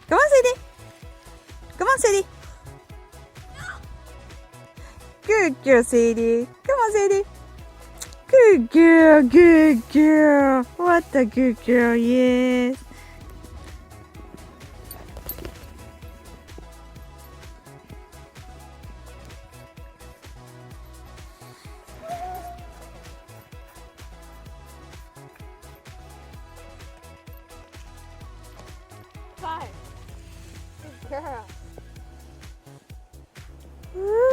Come on, Sadie. Come on, Sadie. Good girl, Sadie. Come on, Sadie. Good girl, good girl. What a good girl, yes. Five. Good girl. Woo.